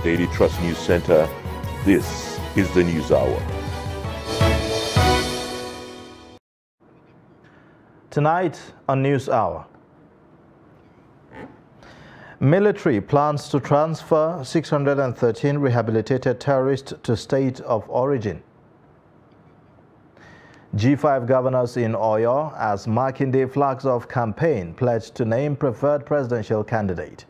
Daily Trust News Center, this is the News Hour. Tonight on News Hour, military plans to transfer 613 rehabilitated terrorists to state of origin. G5 governors in Oyo as Makinde flags off campaign pledged to name preferred presidential candidate.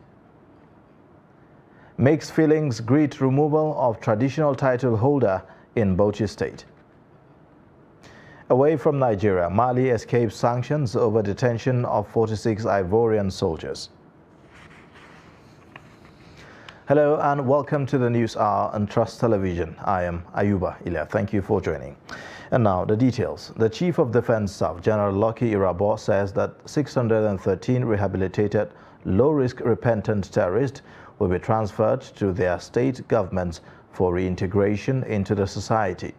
Mixed feelings greet removal of traditional title holder in Bauchi State. Away from Nigeria, Mali escapes sanctions over detention of 46 Ivorian soldiers. Hello and welcome to the News Hour on Trust Television. I am Ayuba Ilya. Thank you for joining. And now the details. The Chief of Defense Staff, General Lucky Irabor, says that 613 rehabilitated low-risk repentant terrorists will be transferred to their state governments for reintegration into the society.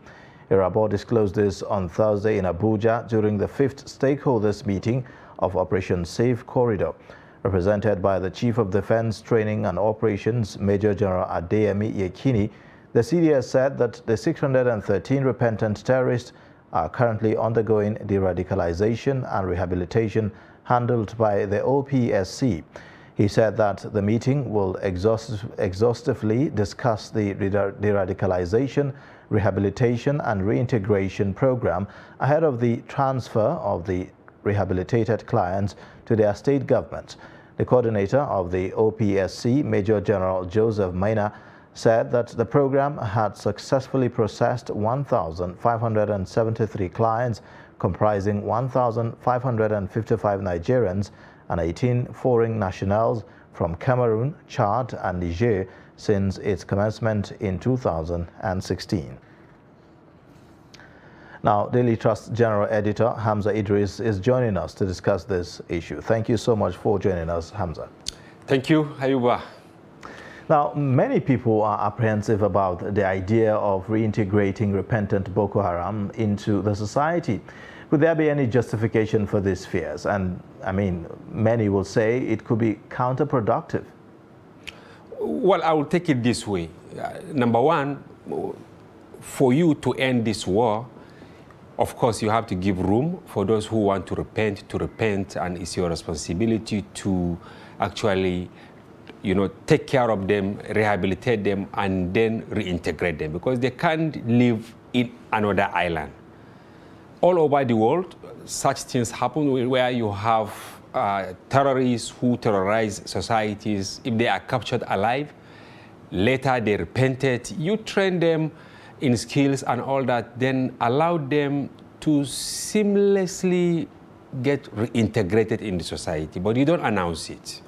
Irabor disclosed this on Thursday in Abuja during the 5th stakeholders meeting of Operation Safe Corridor. Represented by the Chief of Defense Training and Operations, Major General Adeyemi Yekini, the CDS said that the 613 repentant terrorists are currently undergoing de-radicalization and rehabilitation handled by the OPSC. He said that the meeting will exhaustively discuss the de-radicalization, rehabilitation and reintegration program ahead of the transfer of the rehabilitated clients to their state governments. The coordinator of the OPSC, Major General Joseph Maina, said that the program had successfully processed 1,573 clients, comprising 1,555 Nigerians and 18 foreign nationals from Cameroon, Chad and Niger since its commencement in 2016. Now, Daily Trust General Editor Hamza Idris is joining us to discuss this issue. Thank you so much for joining us, Hamza. Thank you, Ayuba. Now, many people are apprehensive about the idea of reintegrating repentant Boko Haram into the society. Would there be any justification for these fears? And, I mean, many will say it could be counterproductive. Well, I will take it this way. Number one, for you to end this war, of course, you have to give room for those who want to repent, and it's your responsibility to actually, take care of them, rehabilitate them, and then reintegrate them, because they can't live in another island. All over the world, such things happen where you have terrorists who terrorize societies. If they are captured alive, later they repented, you train them in skills and all that, then allow them to seamlessly get reintegrated in the society, but you don't announce it.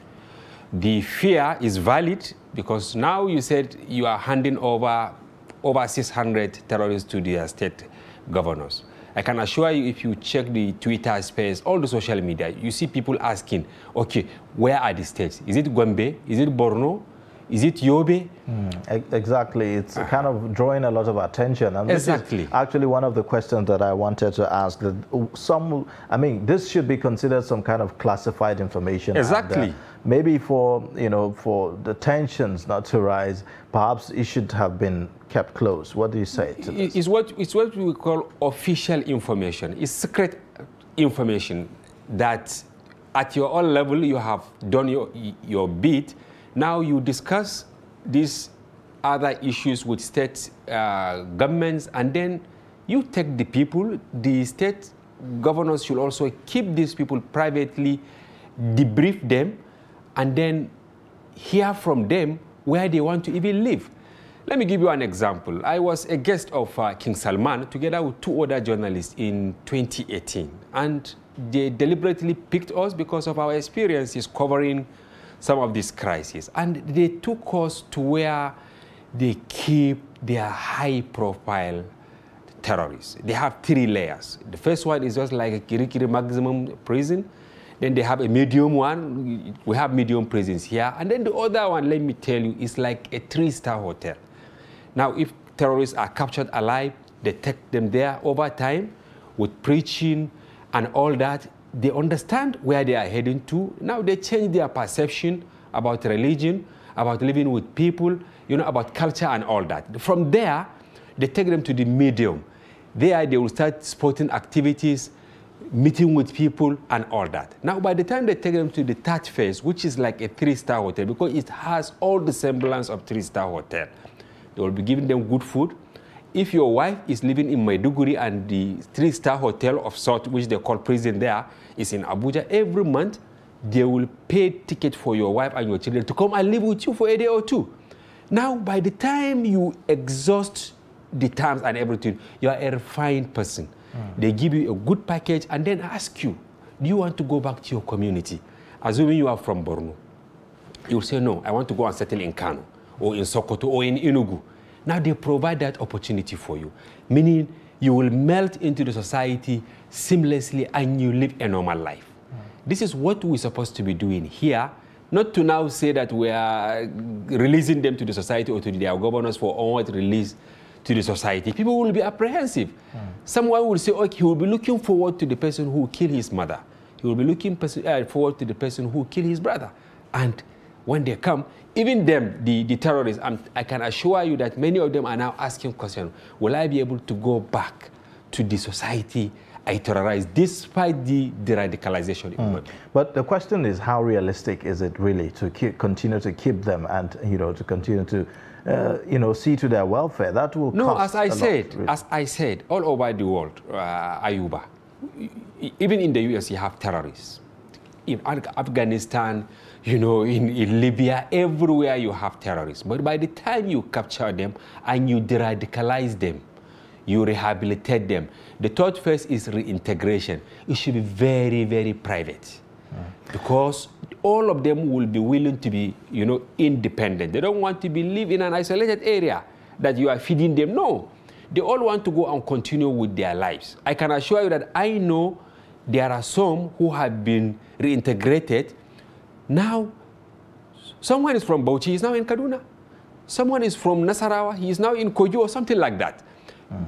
The fear is valid because now you said you are handing over 600 terrorists to their state governors. I can assure you, if you check the Twitter space, all the social media, you see people asking, okay, where are the states? Is it Gombe? Is it Borno? Is it Yobe? Exactly. It's kind of drawing a lot of attention. And exactly. This is actually one of the questions that I wanted to ask. That this should be considered some kind of classified information. Exactly. And, maybe for the tensions not to rise, perhaps it should have been kept close. What do you say to this? It's what we call official information. It's secret information that at your own level you have done your bit. Now you discuss these other issues with state governments, and then you take the people. The state governors should also keep these people privately, debrief them, and then hear from them where they want to even live. Let me give you an example. I was a guest of King Salman together with 2 other journalists in 2018, and they deliberately picked us because of our experiences covering some of these crises. And they took us to where they keep their high-profile terrorists. They have 3 layers. The first one is just like a Kirikiri maximum prison. Then they have a medium one. We have medium prisons here. And then the other one, let me tell you, is like a 3-star hotel. Now, if terrorists are captured alive, they take them there over time with preaching and all that. They understand where they are heading to. Now they change their perception about religion about living with people, about culture and all that. From there, they take them to the medium. There, they will start sporting activities, meeting with people and all that. Now, by the time they take them to the third phase, which is like a 3-star hotel, because it has all the semblance of 3-star hotel, they will be giving them good food. If your wife is living in Maiduguri and the 3-star hotel of sort, which they call prison there, is in Abuja, every month they will pay ticket for your wife and your children to come and live with you for a day or two. Now, by the time you exhaust the terms and everything, you are a refined person. They give you a good package and then ask you, do you want to go back to your community? Assuming you are from Borno. You will say, no, I want to go and settle in Kano or in Sokoto or in Enugu. Now they provide that opportunity for you, meaning you will melt into the society seamlessly and you live a normal life. This is what we're supposed to be doing here, not to now say that we are releasing them to the society or to their governors for onward release to the society. People will be apprehensive. Someone will say, okay, he will be looking forward to the person who killed his mother. He will be looking forward to the person who killed his brother. And when they come, even them, the terrorists, I can assure you that many of them are now asking questions, will I be able to go back to the society I terrorized, despite the radicalization? But the question is, how realistic is it really to continue to keep them and, to continue to see to their welfare? That will cost as I said, all over the world, Ayuba, even in the US, you have terrorists. In Afghanistan, in Libya, everywhere you have terrorists. But by the time you capture them and you de-radicalize them, you rehabilitate them, the third phase is reintegration. It should be very, very private. Because all of them will be willing to be, independent. They don't want to live in an isolated area that you are feeding them. No, they all want to go and continue with their lives. I can assure you that I know there are some who have been reintegrated. Now, someone is from Bauchi, he is now in Kaduna. Someone is from Nasarawa, he is now in Kogi or something like that.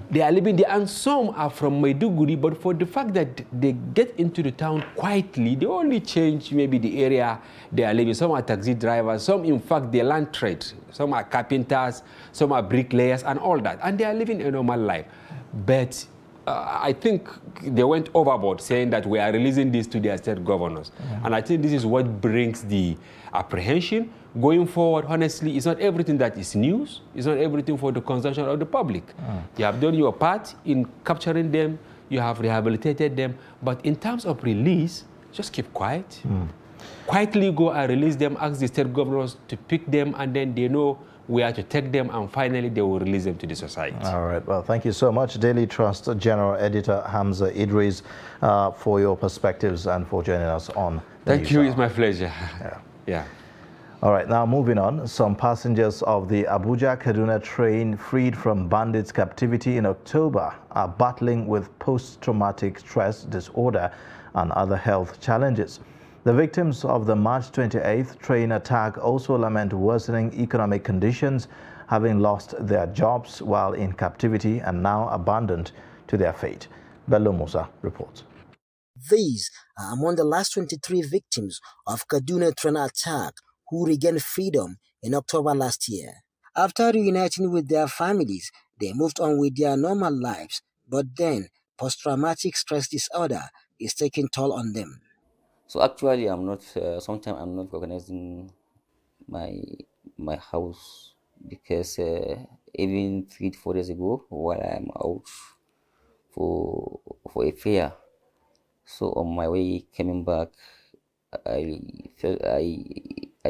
They are living there, and some are from Maiduguri, but for the fact that they get into the town quietly, they only change maybe the area they are living. Some are taxi drivers, some in fact they learn trade, some are carpenters, some are bricklayers and all that, and they are living a normal life. But I think they went overboard saying that we are releasing this to their state governors. And I think this is what brings the apprehension. Going forward, honestly, it's not everything that is news. It's not everything for the consumption of the public. You have done your part in capturing them. You have rehabilitated them. But in terms of release, just keep quiet. Quietly go and release them, ask the state governors to pick them, and then they know where to take them, and finally they will release them to the society. All right. Well, thank you so much, Daily Trust General Editor Hamza Idris, for your perspectives and for joining us on the Thank you. It's my pleasure. Yeah. All right, now moving on. Some passengers of the Abuja-Kaduna train freed from bandits' captivity in October are battling with post-traumatic stress disorder and other health challenges. The victims of the March 28th train attack also lament worsening economic conditions, having lost their jobs while in captivity and now abandoned to their fate. Bello Musa reports. These are among the last 23 victims of Kaduna train attack who regained freedom in October last year. After reuniting with their families, they moved on with their normal lives, but then post-traumatic stress disorder is taking toll on them. So actually, I'm not. Sometimes I'm not organizing my house because even 3 to 4 days ago, while I'm out for a fair, so on my way coming back, I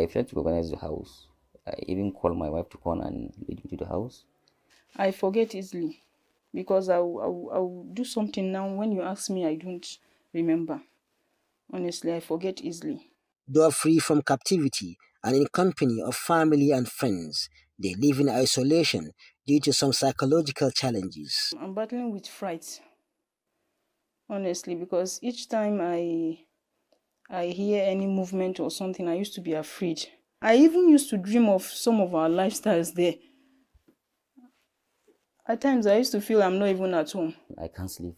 felt to organize the house. I even called my wife to come and lead me to the house. I forget easily because I will do something now. When you ask me, I don't remember. Honestly, I forget easily. Though free from captivity and in company of family and friends, they live in isolation due to some psychological challenges. I'm battling with fright, honestly, because each time I hear any movement or something, I used to be afraid. I even used to dream of some of our lifestyles there. At times, I used to feel I'm not even at home. I can't sleep.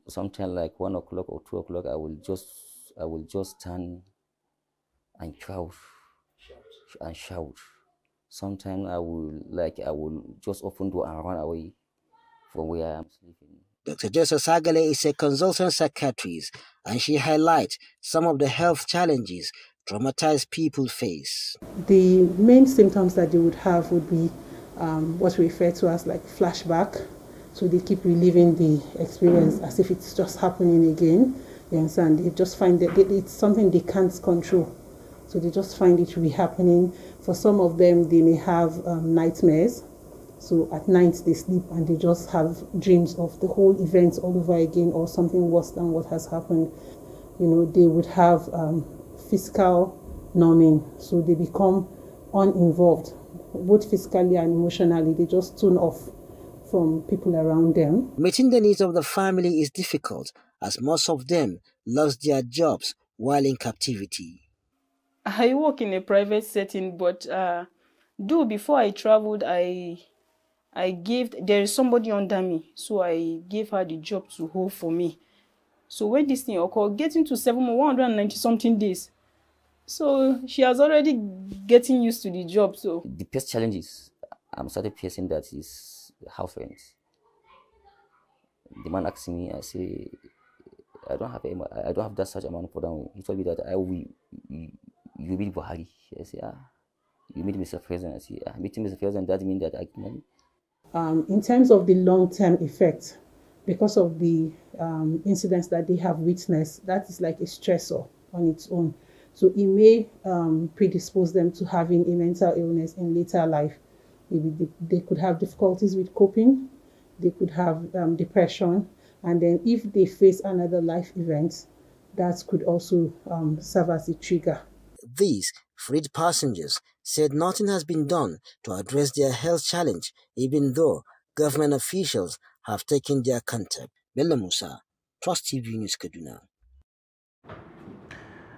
Sometimes like 1 o'clock or 2 o'clock, I will just stand and crouch and shout. Sometimes I will just open door and run away from where I am sleeping. Dr. Joseph Sagale is a consultant psychiatrist, and she highlights some of the health challenges traumatized people face. The main symptoms that they would have would be what we refer to as like flashback. So they keep reliving the experience as if it's just happening again. You understand? They just find that it's something they can't control. So they just find it re-happening. For some of them, they may have nightmares. So at night they sleep and they just have dreams of the whole event all over again, or something worse than what has happened. You know, they would have physical numbing. So they become uninvolved, both physically and emotionally. They just tune off from people around them. Meeting the needs of the family is difficult, as most of them lost their jobs while in captivity. I work in a private setting, but though before I traveled, there is somebody under me, so I gave her the job to hold for me. So when this thing occurred, getting to 190 something days, so she has already getting used to the job. So the biggest challenges I'm started facing that is house rent. The man asked me, I say, I don't have that such amount for down. He told me that you meet Buhari. I say, you meet Mr. President. I say, meeting Mr. President, that means that I get money. In terms of the long-term effect, because of the incidents that they have witnessed, that is like a stressor on its own. So it may predispose them to having a mental illness in later life. Maybe they could have difficulties with coping, they could have depression, and then if they face another life event, that could also serve as a trigger. These freed passengers said nothing has been done to address their health challenge, even though government officials have taken their contact. Bello Musa, Trust TV News, Kaduna.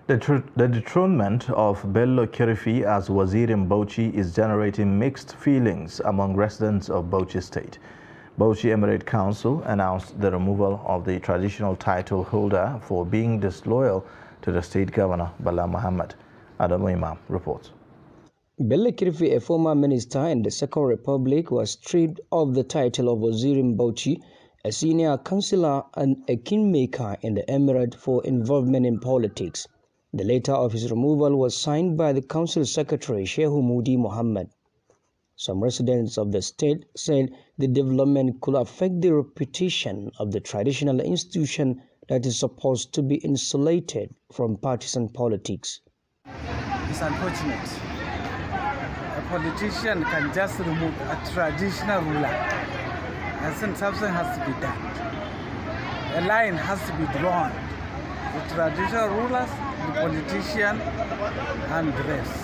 The dethronement of Bello Kirifi as Wazir in Bauchi is generating mixed feelings among residents of Bauchi State. Bauchi Emirate Council announced the removal of the traditional title holder for being disloyal to the state governor, Bala Muhammad. Adamu Imam reports. Bello Kirifi, a former minister in the Second Republic, was stripped of the title of Wazir in Bauchi, a senior councillor and a kingmaker in the emirate for involvement in politics. The letter of his removal was signed by the council secretary, Shehu Mudi Muhammad. Some residents of the state said the development could affect the reputation of the traditional institution that is supposed to be insulated from partisan politics. It's unfortunate. A politician can just remove a traditional ruler. I think something has to be done. A line has to be drawn. The traditional rulers, the politician, and the rest.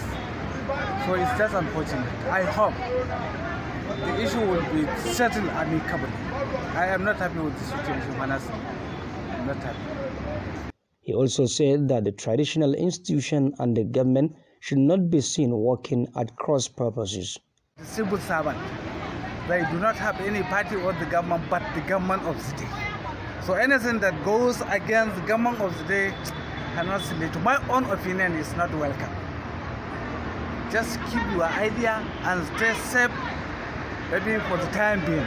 So it's just unfortunate. I hope the issue will be settled amicably. I am not happy with the situation, honestly. I'm not happy. He also said that the traditional institution and the government should not be seen working at cross purposes. The civil servant, they do not have any party or the government but the government of the day. So anything that goes against the government of the day cannot lead to my own opinion is not welcome. Just keep your idea and stay safe, maybe for the time being.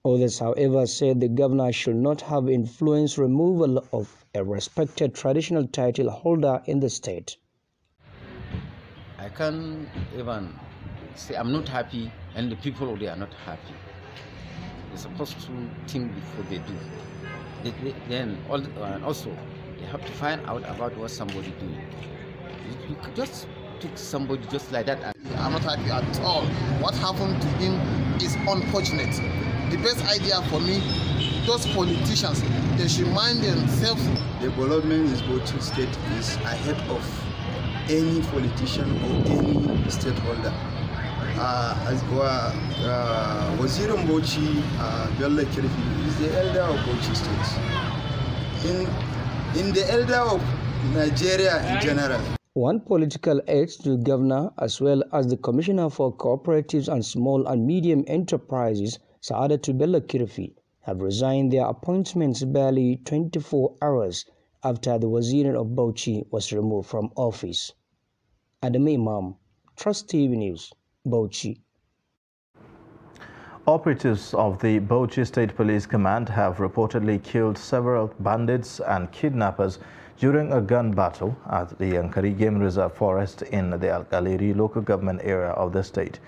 Others, however, said the governor should not have influenced removal of a respected traditional title holder in the state. I can't even say I'm not happy, and the people they are not happy. They're supposed to think before they do. Then also they have to find out about what somebody doing. You could just took somebody just like that. I'm not happy at all. What happened to him is unfortunate. The best idea for me, those politicians, they should mind themselves. The development in Bauchi State is ahead of any politician or any stakeholder. Wazir Bauchi, Bello Kirifi, is the elder of Bauchi State. In the elder of Nigeria in general. One political aide to the governor, as well as the Commissioner for Cooperatives and Small and Medium Enterprises, Saadatu Bello Kirifi, have resigned their appointments barely 24 hours after the Wazir of Bauchi was removed from office. Adam Imam, Trust TV News, Bauchi. Operatives of the Bauchi State Police Command have reportedly killed several bandits and kidnappers during a gun battle at the Yankari Game Reserve Forest in the Alkaliri local government area of the state.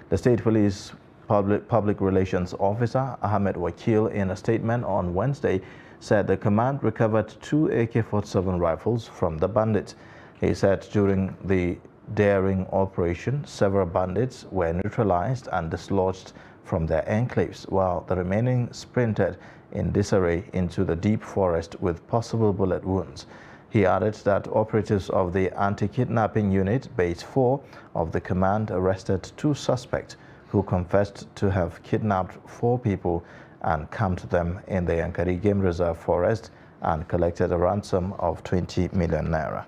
The State Police Public Relations Officer Ahmed Wakil, in a statement on Wednesday, said the command recovered 2 AK-47 rifles from the bandits. He said during the daring operation, several bandits were neutralized and dislodged from their enclaves, while the remaining sprinted in disarray into the deep forest with possible bullet wounds. He added that operatives of the anti-kidnapping unit, Base 4 of the command, arrested 2 suspects who confessed to have kidnapped 4 people and camped them in the Yankari Game Reserve Forest and collected a ransom of 20 million naira.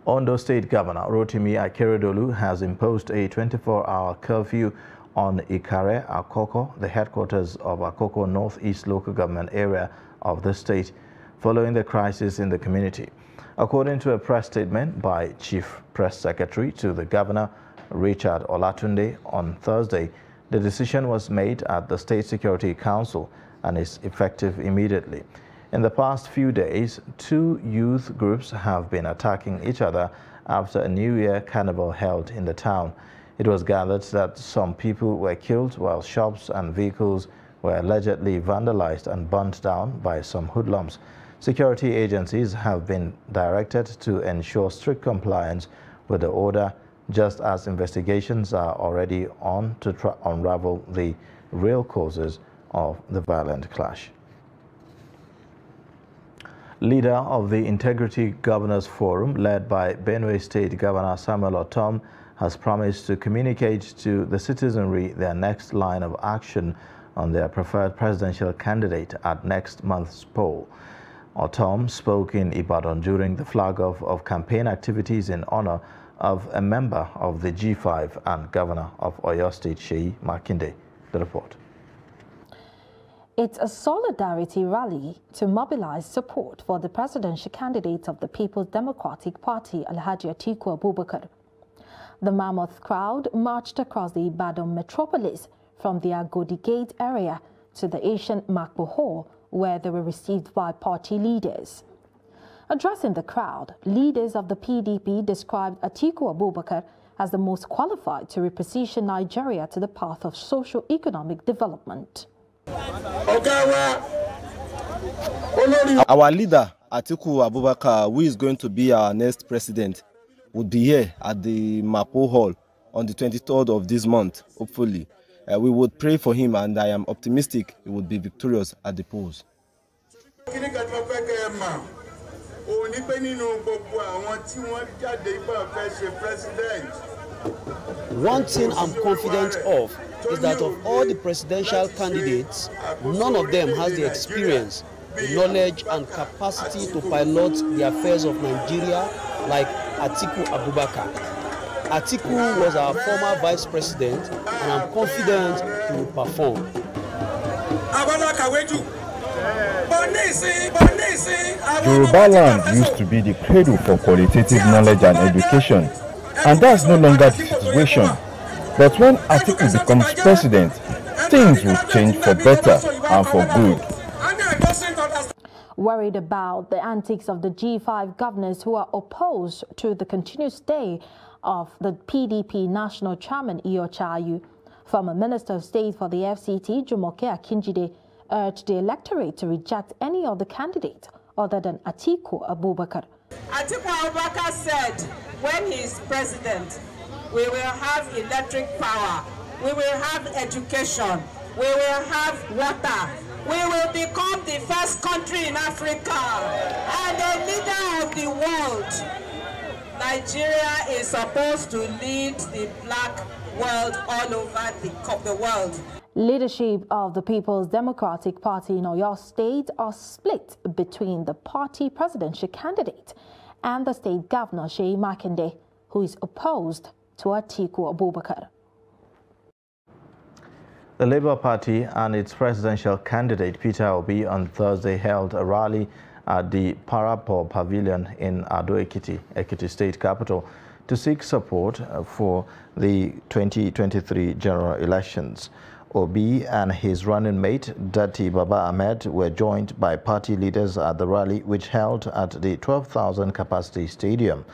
Ondo State Governor Rotimi Akeredolu has imposed a 24-hour curfew on Ikare, Akoko, the headquarters of Akoko Northeast local government area of the state, following the crisis in the community. According to a press statement by Chief Press Secretary to the Governor, Richard Olatunde, on Thursday, the decision was made at the State Security Council and is effective immediately. In the past few days, 2 youth groups have been attacking each other after a New Year carnival held in the town. It was gathered that some people were killed while shops and vehicles were allegedly vandalized and burnt down by some hoodlums. Security agencies have been directed to ensure strict compliance with the order, just as investigations are already on to unravel the real causes of the violent clash. Leader of the Integrity Governors Forum, led by Benue State Governor Samuel Otom, has promised to communicate to the citizenry their next line of action on their preferred presidential candidate at next month's poll. Otom spoke in Ibadan during the flag-off of campaign activities in honor of a member of the G5 and Governor of Oyo State, Seyi Makinde. The report. It's a solidarity rally to mobilize support for the presidential candidate of the People's Democratic Party, Alhaji Atiku Abubakar. The mammoth crowd marched across the Ibadan metropolis from the Agodi Gate area to the ancient Makbo Hall, where they were received by party leaders. Addressing the crowd, leaders of the PDP described Atiku Abubakar as the most qualified to reposition Nigeria to the path of socio-economic development. Our leader, Atiku Abubakar, who is going to be our next president, will be here at the Mapo Hall on the 23rd of this month, hopefully. We would pray for him, and I am optimistic he would be victorious at the polls. One thing I'm confident of is that of all the presidential candidates, none of them has the experience, the knowledge and capacity to pilot the affairs of Nigeria like Atiku Abubakar. Atiku was our former vice president, and I'm confident he will perform. Yoruba land used to be the cradle for qualitative knowledge and education, and that's no longer the situation. But when Atiku becomes president, things will change for better and for good. Worried about the antics of the G5 governors who are opposed to the continued stay of the PDP National Chairman Iyorchia Ayu, former Minister of State for the FCT Jumoke Akinjide urged the electorate to reject any other candidate other than Atiku Abubakar. Atiku Abubakar said when he is president, we will have electric power, we will have education, we will have water, we will become the first country in Africa and the leader of the world. Nigeria is supposed to lead the black world all over the world. Leadership of the People's Democratic Party in Oyo State are split between the party presidential candidate and the state governor, Seyi Makinde, who is opposed to Atiku Abubakar. The Labour Party and its presidential candidate, Peter Obi, on Thursday held a rally at the Parapo Pavilion in Ado Ekiti, Ekiti State capital, to seek support for the 2023 general elections. Obi and his running mate, Datti Baba Ahmed, were joined by party leaders at the rally, which held at the 12,000 capacity stadium.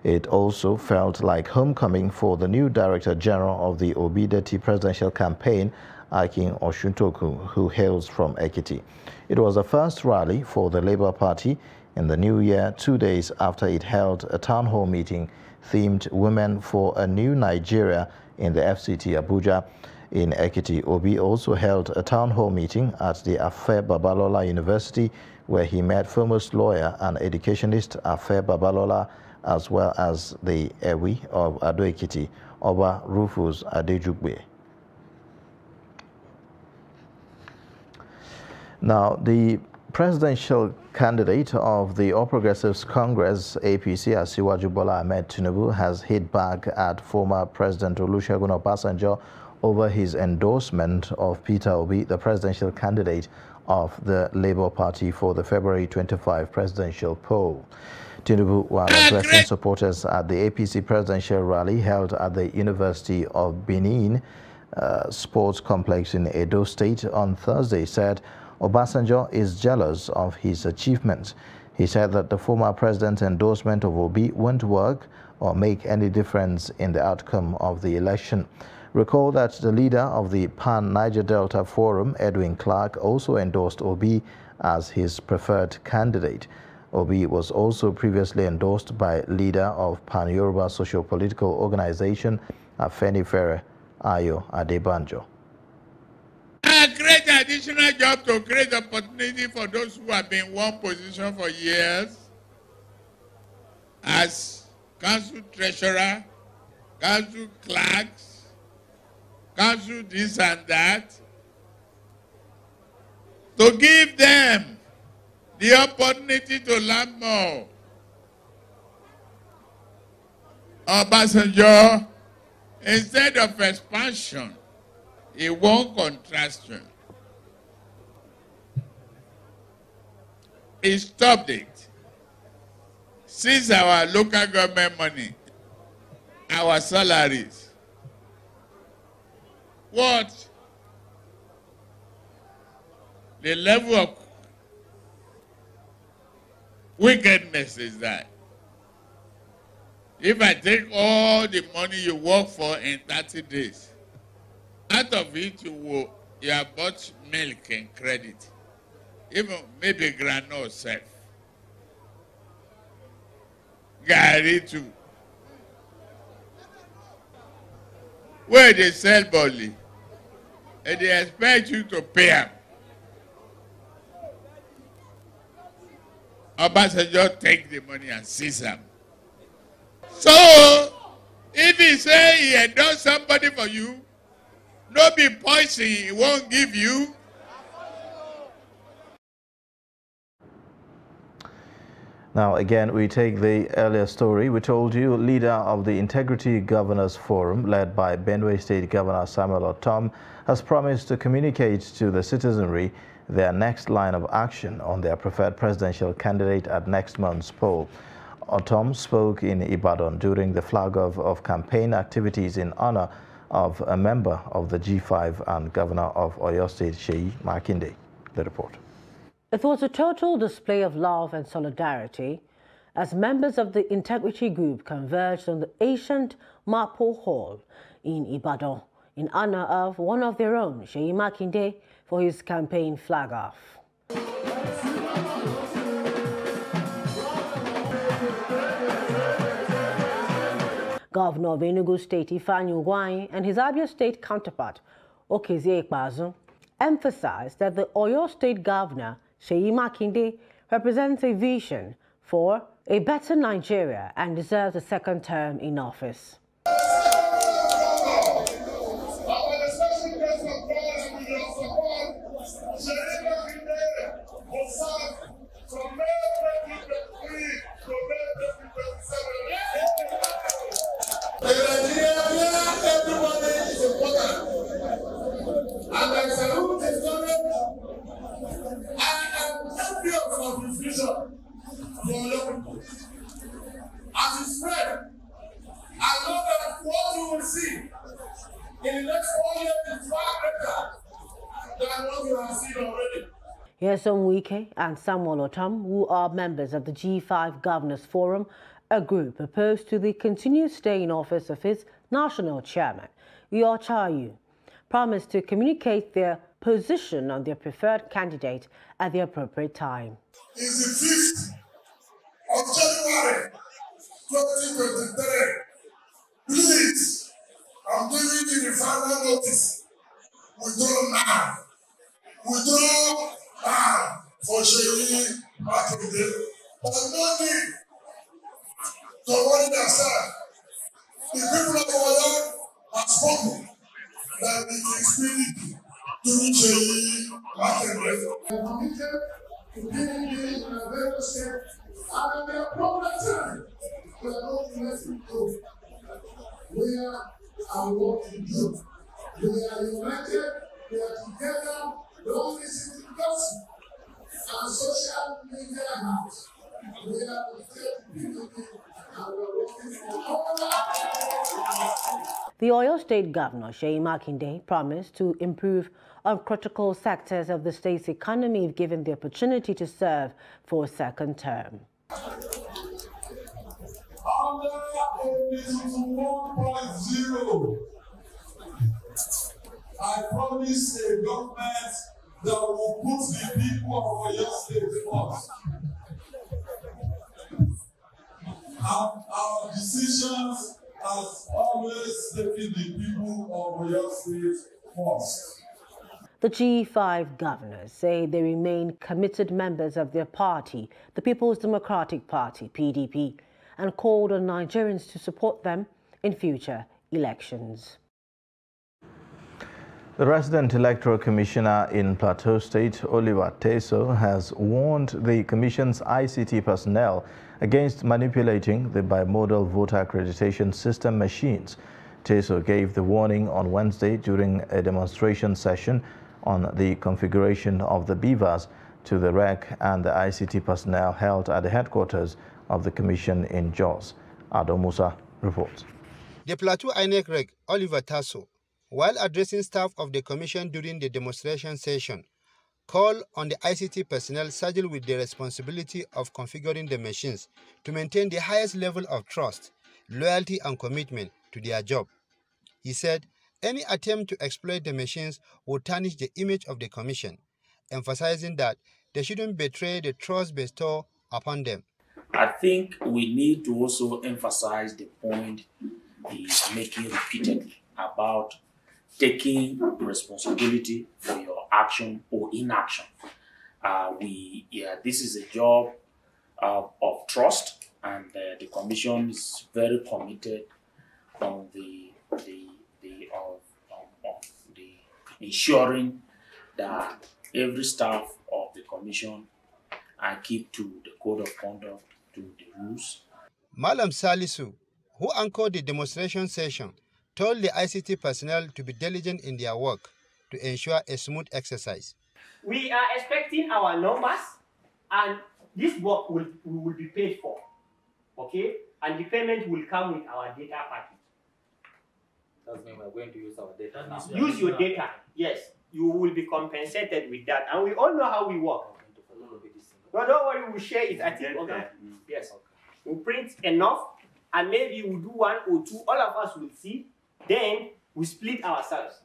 It also felt like homecoming for the new Director General of the Obi Datti presidential campaign, Akin Oshuntoku, who hails from Ekiti. It was the first rally for the Labour Party in the new year, 2 days after it held a town hall meeting themed Women for a New Nigeria in the FCT Abuja. In Ekiti, Obi also held a town hall meeting at the Afe Babalola University, where he met famous lawyer and educationist Afe Babalola, as well as the Ewi of Ado Ekiti, Oba Rufus Adejugbe. Now, the presidential candidate of the All Progressives Congress, APC, Asiwaju Bola Ahmed Tinubu, has hit back at former President Olusegun Obasanjo over his endorsement of Peter Obi, the presidential candidate of the Labour Party for the February 25 presidential poll. Tinubu, while addressing supporters at the APC presidential rally held at the University of Benin Sports Complex in Edo State on Thursday, said Obasanjo is jealous of his achievements. He said that the former president's endorsement of Obi won't work or make any difference in the outcome of the election. Recall that the leader of the Pan-Niger Delta Forum, Edwin Clark, also endorsed Obi as his preferred candidate. Obi was also previously endorsed by leader of Pan-Yoruba Socio-Political Organization, Afenifere, Ayo Adebanjo. Create additional job to create opportunity for those who have been in one position for years as council treasurer, council clerks, council this and that, to give them the opportunity to learn more. Obasanjo, instead of expansion, he wants contraction. He stopped it. Since our local government money, our salaries, what the level of wickedness is that? If I take all the money you work for in 30 days, out of it you have bought milk and credit, even maybe granola self, Gary too. Where they sell barley, and they expect you to pay them. Obasanjo take the money and seize them. So, if he say he endorsed somebody for you, no be poison he won't give you. Now, again, we take the earlier story. We told you leader of the Integrity Governors Forum, led by Benue State Governor Samuel Ortom, has promised to communicate to the citizenry their next line of action on their preferred presidential candidate at next month's poll. Ortom spoke in Ibadan during the flag-off of campaign activities in honor of a member of the G5 and Governor of Oyo State, Seyi Makinde. The report. It was a total display of love and solidarity as members of the Integrity Group converged on the ancient Mapo Hall in Ibadan in honor of one of their own, Seyi Makinde, for his campaign flag-off. Governor of Enugu State, Ifeanyi Ugwuanyi, and his Abia State counterpart, Okezie Ikpeazu, emphasized that the Oyo State Governor, Seyi Makinde, represents a vision for a better Nigeria and deserves a second term in office. As he said, I know that what you will see in the next 4 years is far better than what you have seen already. Nyesom Wike and Samuel Otam, who are members of the G5 Governors Forum, a group opposed to the continued stay in office of his national chairman, Iochayu, promised to communicate their position on their preferred candidate at the appropriate time. It's the 5th of January 2023. Please, I'm giving you the final notice. Withdraw now. Withdraw now for Seyi Makinde. But no need to worry yourself. The people of Oyo have spoken that it is speedy to Seyi Makinde. I'm committed to giving you a better step and a proper time. We are not to let it go. We are working to. We are united. We are together. Don't listen to gossip and social media house. We are together and we are working for all. The Oyo State Governor, Seyi Makinde, promised to improve on critical sectors of the state's economy if given the opportunity to serve for a second term. Under Emission 1.0, I promise a government that will put the people of Oyo State first. Our decisions has always taken the people of Oyo State first. The G5 governors say they remain committed members of their party, the People's Democratic Party, PDP, and called on Nigerians to support them in future elections. The resident electoral commissioner in Plateau State, Oliver Teso, has warned the commission's ICT personnel against manipulating the bimodal voter accreditation system machines. Teso gave the warning on Wednesday during a demonstration session on the configuration of the BVAS to the REC and the ICT personnel held at the headquarters of the commission in Jos. Ado Musa reports. The Plateau INEC Reg, Oliver Teso, while addressing staff of the commission during the demonstration session, called on the ICT personnel saddled with the responsibility of configuring the machines to maintain the highest level of trust, loyalty and commitment to their job. He said any attempt to exploit the machines would tarnish the image of the commission, emphasizing that they shouldn't betray the trust bestowed upon them. I think we need to also emphasize the point he's making repeatedly about taking responsibility for your action or inaction. This is a job of trust, and the commission is very committed on the ensuring that every staff of the commission keep to the code of conduct, to the rules. Malam Salisu, who anchored the demonstration session, told the ICT personnel to be diligent in their work to ensure a smooth exercise. We are expecting our numbers, and this work we will be paid for, okay? And the payment will come with our data package. That means we're going to use our data now. Use your data, yes. You will be compensated with that, and we all know how we work. No, don't worry, we'll share it. I think, okay. Yes. We'll print enough, and maybe we'll do 1 or 2. All of us will see. Then we split ourselves.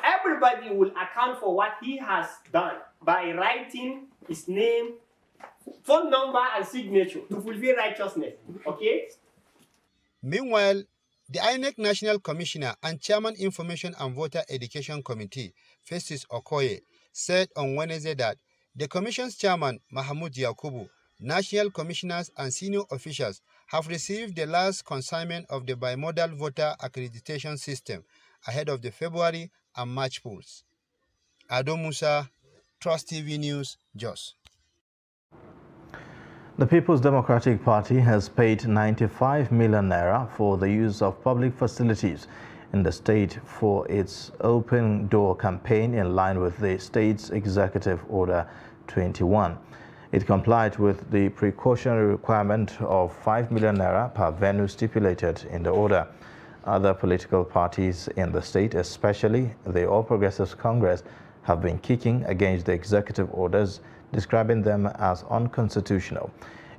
Everybody will account for what he has done by writing his name, phone number, and signature to fulfill righteousness. Okay? Meanwhile, the INEC National Commissioner and Chairman Information and Voter Education Committee, Festus Okoye, said on Wednesday that the Commission's Chairman, Mahmoud Yakubu, National Commissioners and senior officials have received the last consignment of the bimodal voter accreditation system ahead of the February and March polls. Ado Musa, Trust TV News, Jos. The People's Democratic Party has paid 95 million naira for the use of public facilities in the state for its open door campaign in line with the state's Executive Order 21. It complied with the precautionary requirement of 5 million naira per venue stipulated in the order. Other political parties in the state, especially the All Progressives Congress, have been kicking against the executive orders, describing them as unconstitutional.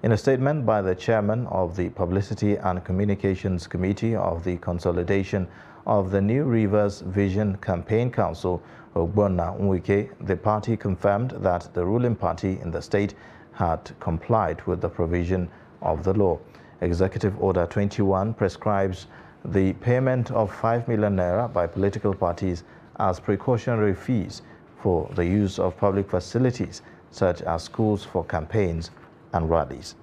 In a statement by the chairman of the Publicity and Communications Committee of the Consolidation of the New Rivers Vision Campaign Council, Ogbonna Nwike, the party confirmed that the ruling party in the state had complied with the provision of the law. Executive Order 21 prescribes the payment of 5 million naira by political parties as precautionary fees for the use of public facilities such as schools for campaigns and rallies.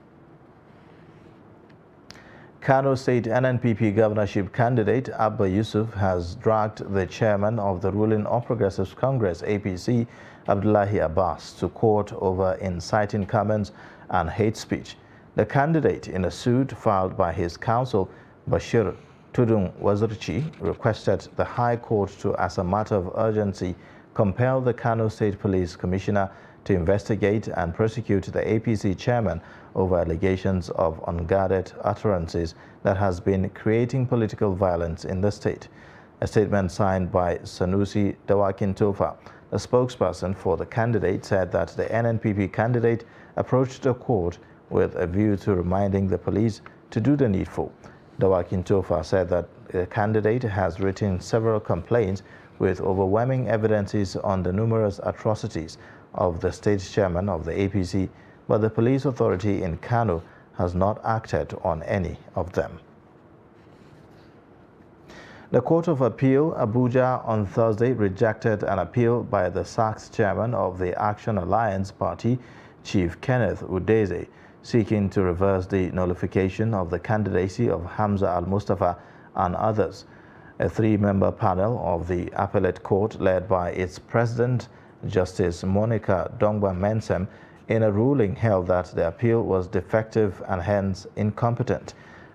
Kano State NNPP governorship candidate Abba Yusuf has dragged the chairman of the ruling All Progressives Congress APC, Abdullahi Abbas, to court over inciting comments and hate speech. The candidate, in a suit filed by his counsel, Bashir Tudung Wazirchi, requested the High Court to, as a matter of urgency, compel the Kano State Police Commissioner to investigate and prosecute the APC chairman over allegations of unguarded utterances that has been creating political violence in the state. A statement signed by Sanusi Dawakintofa, a spokesperson for the candidate, said that the NNPP candidate approached the court with a view to reminding the police to do the needful. Dawakintofa said that the candidate has written several complaints with overwhelming evidences on the numerous atrocities of the state chairman of the APC, but the police authority in Kano has not acted on any of them. The Court of Appeal, Abuja, on Thursday rejected an appeal by the SACS chairman of the Action Alliance Party, Chief Kenneth Udeze, seeking to reverse the nullification of the candidacy of Hamza Al-Mustafa and others. A three-member panel of the appellate court, led by its president, Justice Monica Dongba-Mensem, in a ruling held that the appeal was defective and hence incompetent.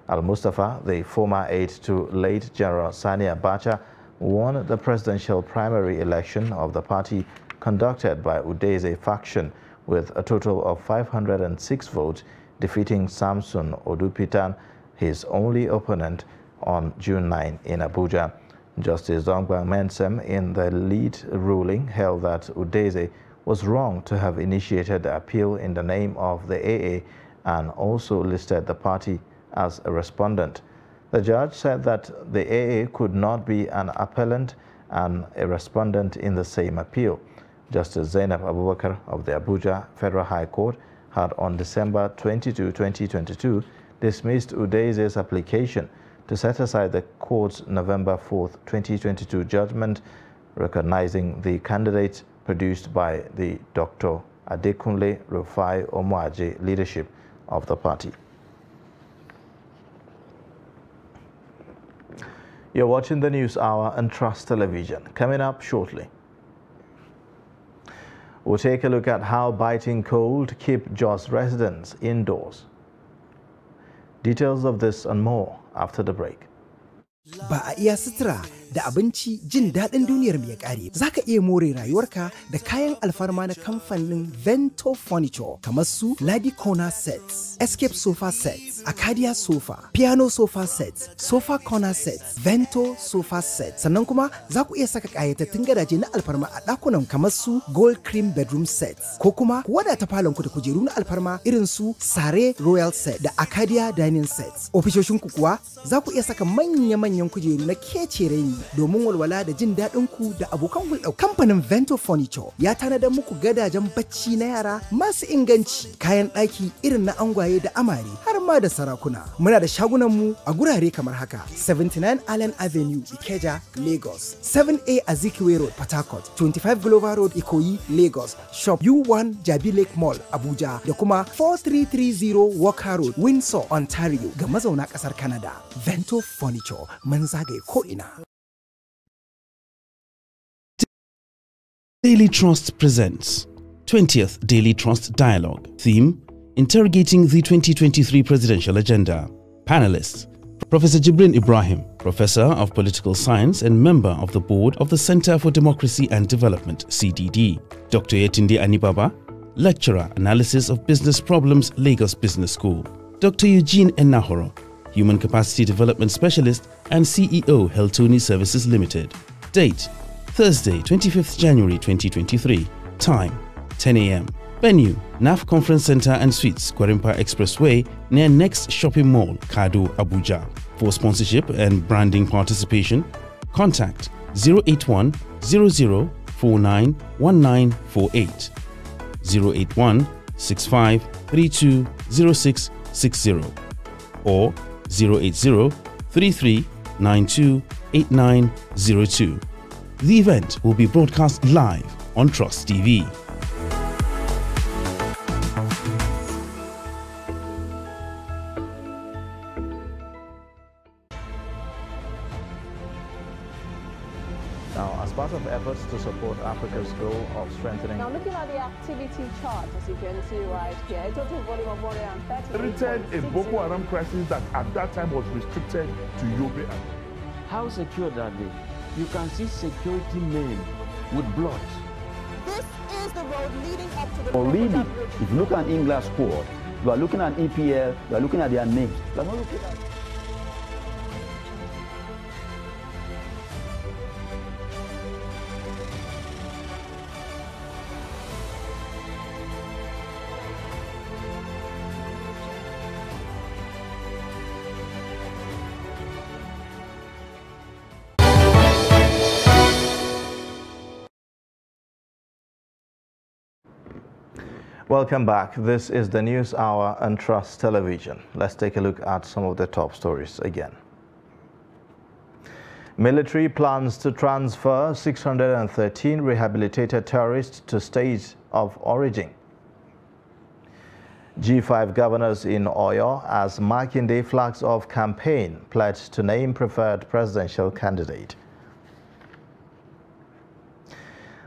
Al-Mustafa, the former aide to late General Sani Abacha, won the presidential primary election of the party conducted by Udeze faction with a total of 506 votes, defeating Samson Odupitan, his only opponent, on June 9 in Abuja. Justice Dongba-Mensem, in the lead ruling, held that Udeze was wrong to have initiated the appeal in the name of the AA and also listed the party as a respondent. The judge said that the AA could not be an appellant and a respondent in the same appeal. Justice Zainab Abubakar of the Abuja Federal High Court had on December 22, 2022, dismissed Udeze's application to set aside the court's November 4, 2022 judgment, recognizing the candidate produced by the Dr. Adekunle Rufai Omoaje leadership of the party. You're watching the News Hour on Trust Television. Coming up shortly, we'll take a look at how biting cold keep Jos residents indoors. Details of this and more after the break. Ba a iya sutura da abinci jin daɗin duniyar mai ƙare. Za ka iya more rayuwarka da kayan alfarma na kamfanin Vento Furniture kamar su Ladi Corner Sets, Escape Sofa Sets, Acadia Sofa, Piano Sofa Sets, Sofa Corner Sets, Vento Sofa Sets. Sannan kuma za ku iya saka ƙayatattun gadaje na alfarma a ɗakunan kamar su Gold Cream Bedroom Sets, ko kuma ku wadata falonku da kujeru na alfarma irin su Sare Royal Set da Acadia Dining Sets. Ofishoshinku kuwa za ku iya saka manya-manyan kujeru na kece raini domin walwala da jin daɗin ku da abokan hulɗa. Kamfanin Vento Furniture ya tanadar muku gadajen bacci na yara masu inganci, kayan ɗaki irin na angwaye da amare har ma da sarakuna. Muna da shagunan mu a gurare kamar haka: 79 Allen Avenue, Ikeja, Lagos; 7A Azikiwe Road, Port Harcourt; 25 Glover Road, Ikoyi, Lagos; Shop U1 Jabi Lake Mall, Abuja; da kuma 4330 Walker Road, Windsor, Ontario ga mazauna ƙasar Canada. Vento Furniture, mun zagaye ko ina. Daily Trust presents 20th Daily Trust Dialogue. Theme: Interrogating the 2023 Presidential Agenda. Panelists: Professor Jibrin Ibrahim, Professor of Political Science and member of the Board of the Center for Democracy and Development, CDD. Dr. Yetunde Anibaba, Lecturer, Analysis of Business Problems, Lagos Business School. Dr. Eugene Enahoro, Human Capacity Development Specialist and CEO, Heltoni Services Limited. Date, Thursday, 25th January 2023. Time, 10 a.m. Venue, NAF Conference Center and Suites, Kwarimpa Expressway, near Next Shopping Mall, Kado, Abuja. For sponsorship and branding participation, contact 081 0049 1948, 081 65 32 0660, or 080 33 92 8902. The event will be broadcast live on Trust TV. Now, as part of efforts to support Africa's goal of strengthening... Now, looking at the activity chart, as you can see right here, a total volume of 130... Created a Boko Haram crisis that at that time was restricted to Yobe. How secure are they? You can see security men with blood. This is the road leading up to the... Really, if you look at English squad, you are looking at EPL, you are looking at their names. You are not looking at... Welcome back. This is the News Hour on Trust Television. Let's take a look at some of the top stories again. Military plans to transfer 613 rehabilitated terrorists to states of origin. G5 governors in Oyo as Makinde flags off campaign pledge to name preferred presidential candidate.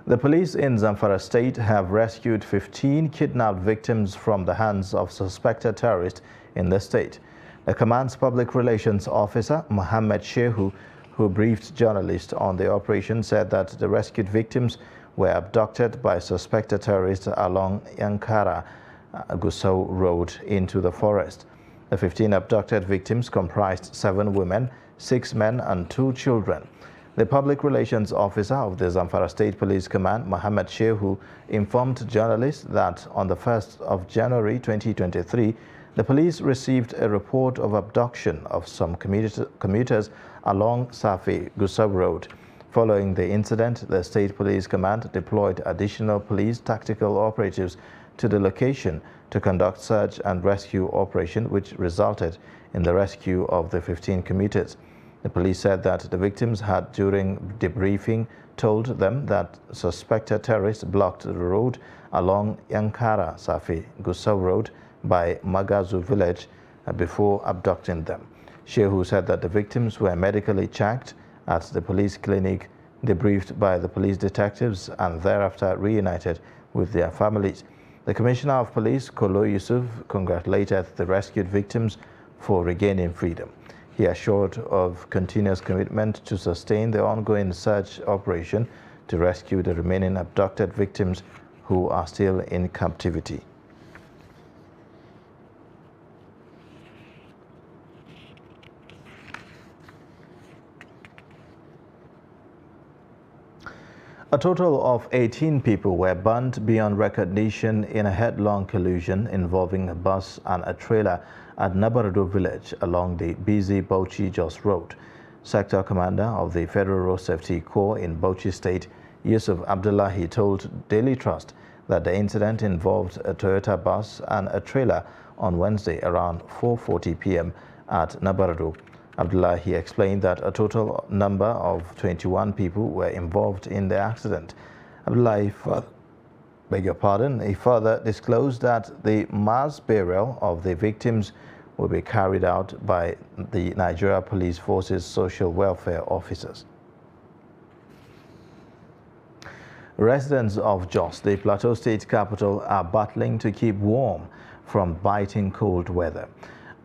The police in Zamfara State have rescued 15 kidnapped victims from the hands of suspected terrorists in the state. The command's public relations officer, Mohammed Shehu, who briefed journalists on the operation, said that the rescued victims were abducted by suspected terrorists along Yankara-Gusau Road into the forest. The 15 abducted victims comprised 7 women, 6 men and 2 children. The public relations officer of the Zamfara State Police Command, Mohammed Shehu, informed journalists that on the 1st of January 2023, the police received a report of abduction of some commuters along Safi-Gusau Road. Following the incident, the State Police Command deployed additional police tactical operatives to the location to conduct search and rescue operation, which resulted in the rescue of the 15 commuters. The police said that the victims had, during debriefing, told them that suspected terrorists blocked the road along Yankara-Safi-Gusau Road by Magazu village before abducting them. Shehu said that the victims were medically checked at the police clinic, debriefed by the police detectives, and thereafter reunited with their families. The Commissioner of Police, Kolo Yusuf, congratulated the rescued victims for regaining freedom. He assured of continuous commitment to sustain the ongoing search operation to rescue the remaining abducted victims who are still in captivity. A total of 18 people were burnt beyond recognition in a headlong collision involving a bus and a trailer at Nabarado village along the busy Bauchi-Jos Road. Sector Commander of the Federal Road Safety Corps in Bauchi State, Yusuf Abdullahi, told Daily Trust that the incident involved a Toyota bus and a trailer on Wednesday around 4:40 p.m. at Nabarado. Abdullahi explained that a total number of 21 people were involved in the accident. Abdullahi, he further disclosed that the mass burial of the victims will be carried out by the Nigeria Police Force's social welfare officers. Residents of Jos, the Plateau State capital, are battling to keep warm from biting cold weather.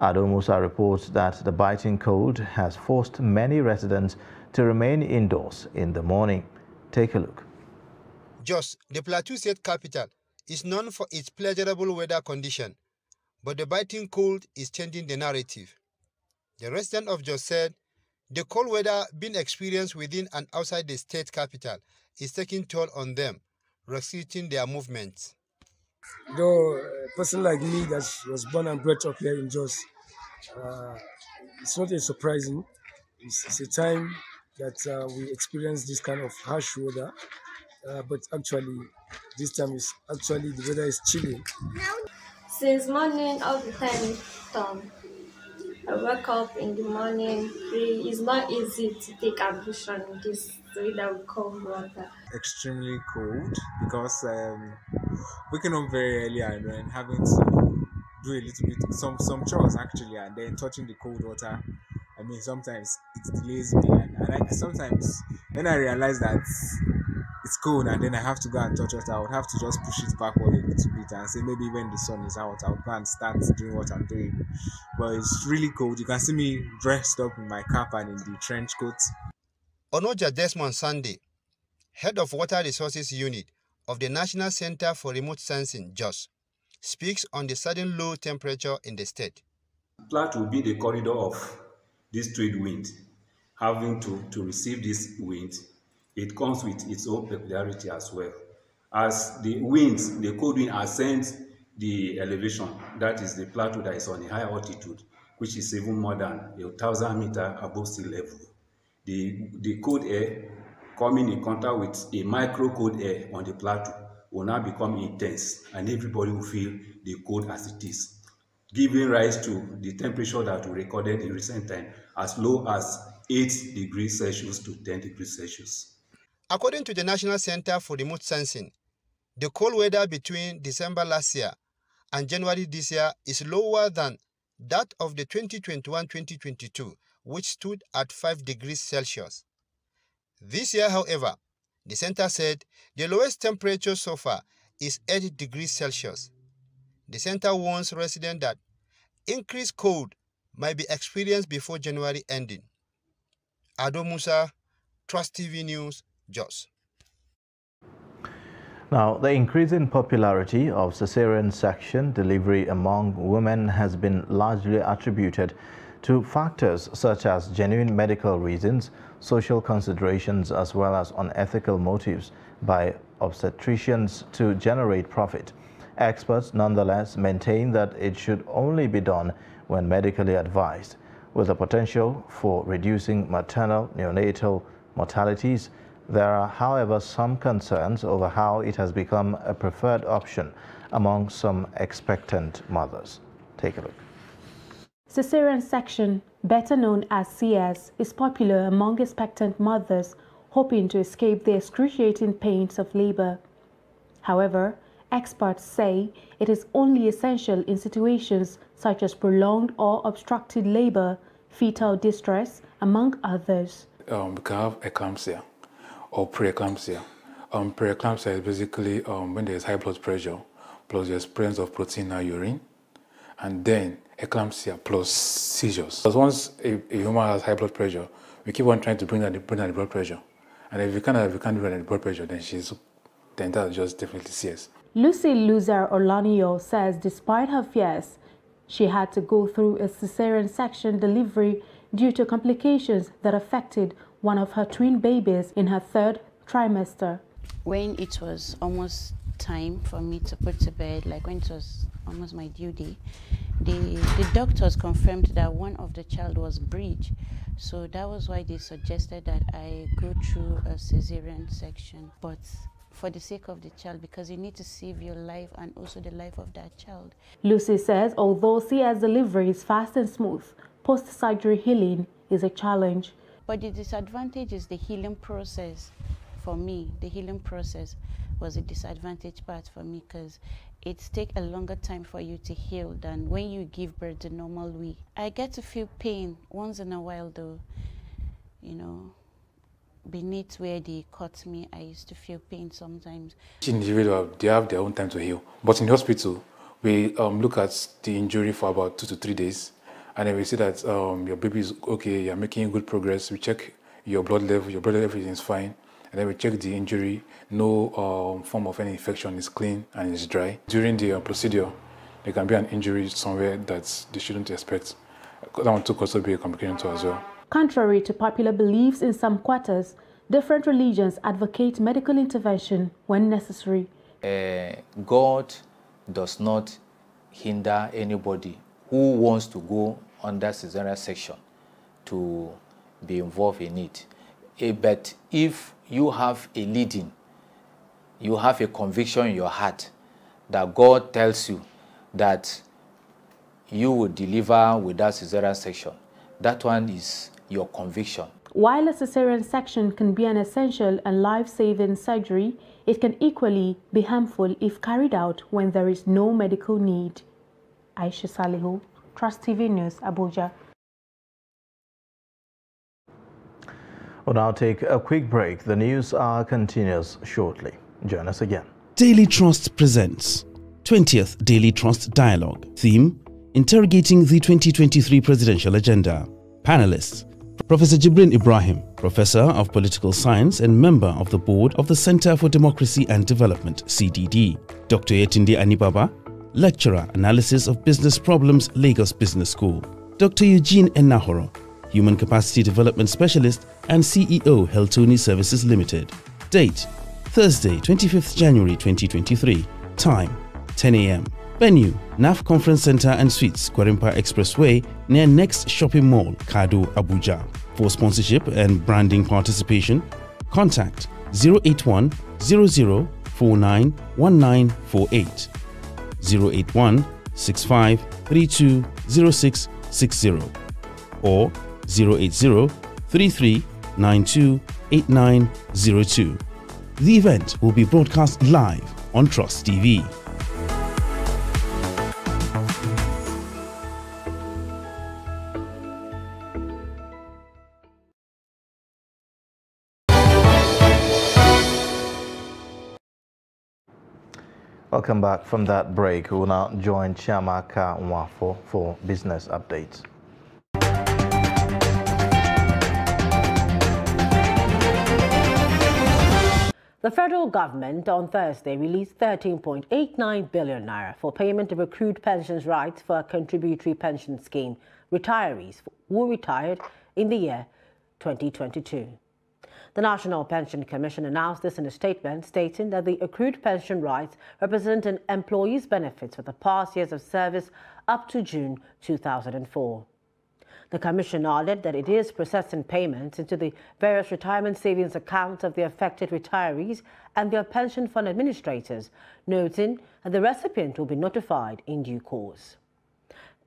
Ado Musa reports that the biting cold has forced many residents to remain indoors in the morning. Take a look. Jos, the Plateau State capital, is known for its pleasurable weather condition, but the biting cold is changing the narrative. The resident of Jos said the cold weather being experienced within and outside the state capital is taking toll on them, restricting their movements. Though a person like me that was born and brought up here in Jos, it's not a surprising. It's a time that we experience this kind of harsh weather, but actually this time is actually the weather is chilly. Since morning all the time is storm. I wake up in the morning, it's not easy to take ablution in this weather with cold water. Extremely cold because waking up very early and then having to do a little bit, some chores actually, and then touching the cold water. I mean, sometimes it delays me, and I sometimes when I realize that it's cold and then I have to go and touch water, I would have to just push it backward a little bit and say maybe when the sun is out, I would go and start doing what I'm doing. But it's really cold. You can see me dressed up in my cap and in the trench coat. Onoja Desmond Sunday, head of Water Resources Unit of the National Center for Remote Sensing, Jos, speaks on the sudden low temperature in the state. Plateau will be the corridor of this trade wind. Having to receive this wind, it comes with its own peculiarity as well. As the winds, the cold wind ascends the elevation, that is the plateau that is on a high altitude, which is even more than 1,000 meters above sea level. The cold air coming in contact with a micro cold air on the plateau will now become intense, and everybody will feel the cold as it is, giving rise to the temperature that we recorded in recent time as low as 8 degrees Celsius to 10 degrees Celsius. According to the National Center for Remote Sensing, the cold weather between December last year and January this year is lower than that of the 2021-2022, which stood at 5 degrees Celsius. This year, however, the center said the lowest temperature so far is 8 degrees Celsius. The center warns residents that increased cold might be experienced before January ending. Ado Musa, Trust TV News, Jos. Now, the increase in popularity of cesarean section delivery among women has been largely attributed to factors such as genuine medical reasons, social considerations, as well as unethical motives by obstetricians to generate profit. Experts nonetheless maintain that it should only be done when medically advised, with the potential for reducing maternal neonatal mortalities. There are, however, some concerns over how it has become a preferred option among some expectant mothers. Take a look. Cesarean section, better known as CS, is popular among expectant mothers hoping to escape the excruciating pains of labor. However, experts say it is only essential in situations such as prolonged or obstructed labor, fetal distress, among others. We can have eclampsia or preeclampsia. Preeclampsia is basically when there is high blood pressure plus the presence of protein in our urine, and then eclampsia plus seizures. Because once a human has high blood pressure, we keep on trying to bring down the blood pressure. And if we can't do the blood pressure, then that's just definitely CS. Lucy Luzar Olanio says despite her fears, she had to go through a cesarean section delivery due to complications that affected one of her twin babies in her 3rd trimester. When it was almost time for me to put to bed, like when it was almost my due day, the doctors confirmed that one of the child was breech. So that was why they suggested that I go through a cesarean section. But for the sake of the child, because you need to save your life and also the life of that child. Lucy says although CS delivery is fast and smooth, post-surgery healing is a challenge. But the disadvantage is the healing process. For me, the healing process was a disadvantage part for me because it takes a longer time for you to heal than when you give birth the normal way. I get to feel pain once in a while though, you know, beneath where they cut me, I used to feel pain sometimes. Each individual, they have their own time to heal. But in the hospital, we look at the injury for about 2 to 3 days, and then we see that your baby is okay, you're making good progress. We check your blood level is fine, and then we check the injury. No form of any infection is clean and is dry. During the procedure, there can be an injury somewhere that they shouldn't expect. That one could also be a complication too as well. Contrary to popular beliefs in some quarters, different religions advocate medical intervention when necessary. God does not hinder anybody who wants to go under cesarean section to be involved in it. But if you have a leading, you have a conviction in your heart that God tells you that you will deliver without cesarean section, that one is your conviction. While a cesarean section can be an essential and life-saving surgery, it can equally be harmful if carried out when there is no medical need. Aisha Salihu, Trust TV News, Abuja. We'll now take a quick break. The news hour continues shortly. Join us again. Daily Trust presents 20th Daily Trust Dialogue. Theme: Interrogating the 2023 Presidential Agenda. Panelists: Professor Jibrin Ibrahim, Professor of Political Science and member of the Board of the Center for Democracy and Development, CDD. Dr. Yetunde Anibaba, Lecturer, Analysis of Business Problems, Lagos Business School. Dr. Eugene Enahoro, Human Capacity Development Specialist and CEO, Heltoni Services Limited. Date: Thursday, 25th January 2023. Time: 10 a.m. Venue: NAF Conference Center and Suites, Kwarimpa Expressway, near Next Shopping Mall, Kado, Abuja. For sponsorship and branding participation, contact 081 0049 1948, 081 65 32 0660, or 080 33 92 8902. The event will be broadcast live on Trust TV. Welcome back from that break. We will now join Chiamaka Nwafo for business updates. The federal government on Thursday released 13.89 billion naira for payment of accrued pensions rights for a contributory pension scheme retirees who retired in the year 2022. The National Pension Commission announced this in a statement stating that the accrued pension rights represent an employee's benefits for the past years of service up to June 2004. The Commission added that it is processing payments into the various retirement savings accounts of the affected retirees and their pension fund administrators, noting that the recipient will be notified in due course.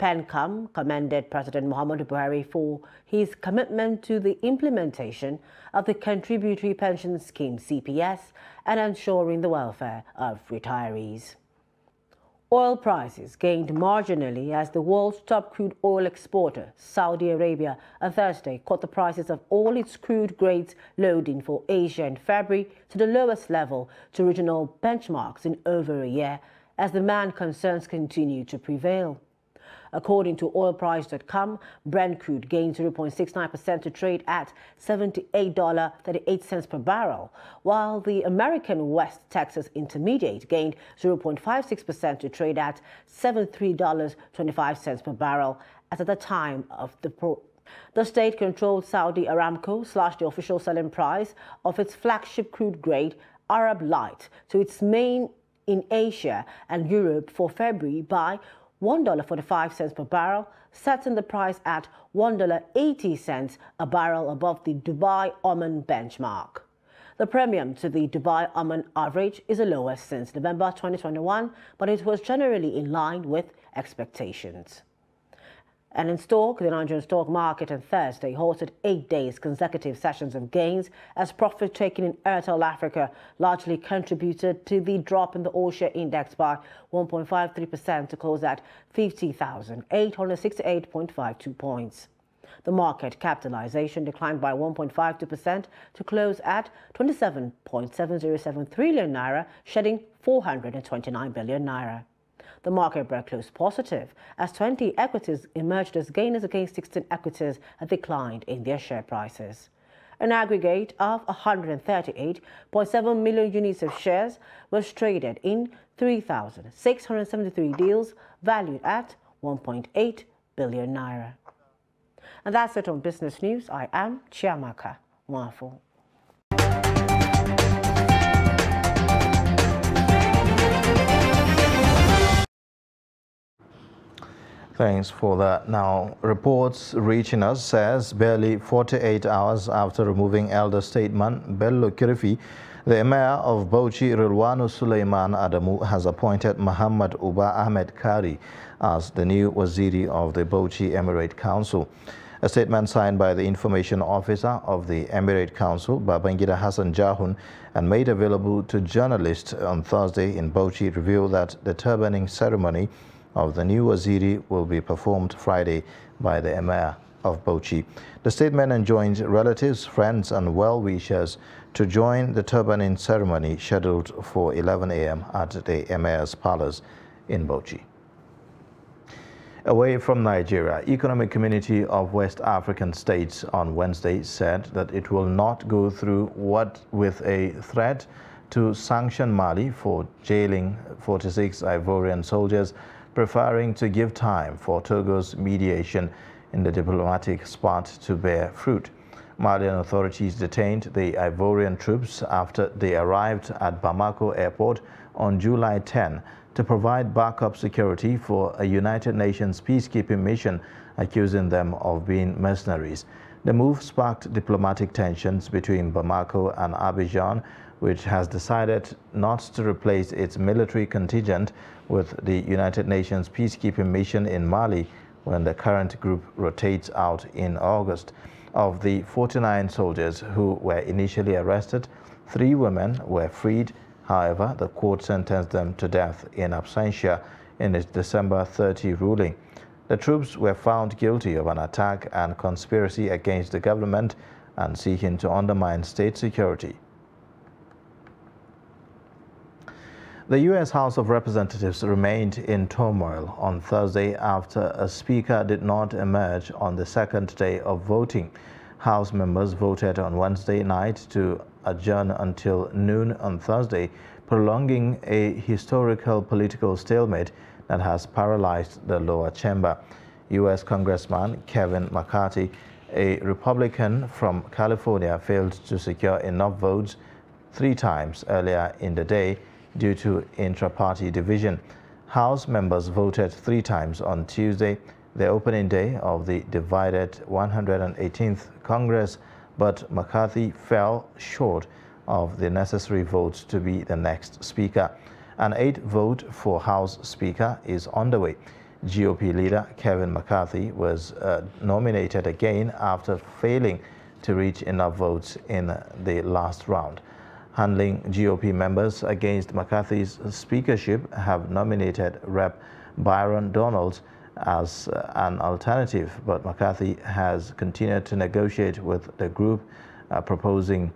PENCOM commended President Muhammadu Buhari for his commitment to the implementation of the Contributory Pension Scheme (CPS) and ensuring the welfare of retirees. Oil prices gained marginally as the world's top crude oil exporter, Saudi Arabia, on Thursday cut the prices of all its crude grades loading for Asia in February to the lowest level to regional benchmarks in over a year as demand concerns continue to prevail. According to oilprice.com, Brent crude gained 0.69% to trade at $78.38 per barrel, while the American West Texas Intermediate gained 0.56% to trade at $73.25 per barrel as at the time of the state-controlled Saudi Aramco slashed the official selling price of its flagship crude grade, Arab Light, to its main in Asia and Europe for February by $1.45 per barrel, setting the price at $1.80 a barrel above the Dubai-Oman benchmark. The premium to the Dubai-Oman average is the lowest since November 2021, but it was generally in line with expectations. And in stock, the Nigerian stock market on Thursday hosted 8 days consecutive sessions of gains as profit taking in Airtel Africa largely contributed to the drop in the all-share index by 1.53% to close at 50,868.52 points. The market capitalization declined by 1.52% to close at 27.707 trillion naira, shedding 429 billion naira. The market broke close positive as 20 equities emerged as gainers against 16 equities that declined in their share prices. An aggregate of 138.7 million units of shares was traded in 3,673 deals valued at 1.8 billion naira. And that's it on Business News. I am Chiamaka Mwafo. Thanks for that. Now, reports reaching us says barely 48 hours after removing elder statesman Bello Kirifi, the Emir of Bauchi, Rilwanu Suleiman Adamu, has appointed Muhammad Uba Ahmed Kari as the new Waziri of the Bauchi Emirate Council. A statement signed by the Information Officer of the Emirate Council, Babangida Hassan Jahun, and made available to journalists on Thursday in Bauchi revealed that the turbaning ceremony of the new Waziri will be performed Friday by the Emir of Bauchi. The statement enjoins relatives, friends and well-wishers to join the turbaning ceremony scheduled for 11 a.m. at the Emir's Palace in Bauchi. Away from Nigeria, Economic Community of West African States on Wednesday said that it will not go through with a threat to sanction Mali for jailing 46 Ivorian soldiers, preferring to give time for Togo's mediation in the diplomatic spot to bear fruit. Malian authorities detained the Ivorian troops after they arrived at Bamako airport on July 10 to provide backup security for a United Nations peacekeeping mission, accusing them of being mercenaries. The move sparked diplomatic tensions between Bamako and Abidjan, which has decided not to replace its military contingent with the United Nations peacekeeping mission in Mali when the current group rotates out in August. Of the 49 soldiers who were initially arrested, 3 women were freed. However, the court sentenced them to death in absentia in its December 30 ruling. The troops were found guilty of an attack and conspiracy against the government and seeking to undermine state security. The U.S. House of Representatives remained in turmoil on Thursday after a speaker did not emerge on the second day of voting. House members voted on Wednesday night to adjourn until noon on Thursday, prolonging a historical political stalemate that has paralyzed the lower chamber. U.S. Congressman Kevin McCarthy, a Republican from California, failed to secure enough votes 3 times earlier in the day due to intra-party division. House members voted 3 times on Tuesday, the opening day of the divided 118th Congress, but McCarthy fell short of the necessary votes to be the next speaker. An 8th vote for House Speaker is underway. GOP leader Kevin McCarthy was nominated again after failing to reach enough votes in the last round. Handling GOP members against McCarthy's speakership have nominated Rep. Byron Donalds as an alternative, but McCarthy has continued to negotiate with the group, proposing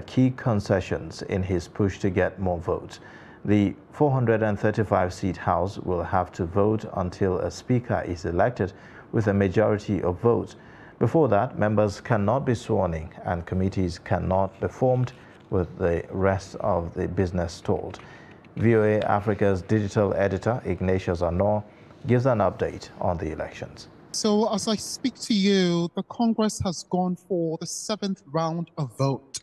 key concessions in his push to get more votes. The 435-seat House will have to vote until a speaker is elected with a majority of votes. Before that, members cannot be sworn in and committees cannot be formed, with the rest of the business stalled. VOA Africa's digital editor, Ignatius Anor, gives an update on the elections. So as I speak to you, the Congress has gone for the 7th round of vote,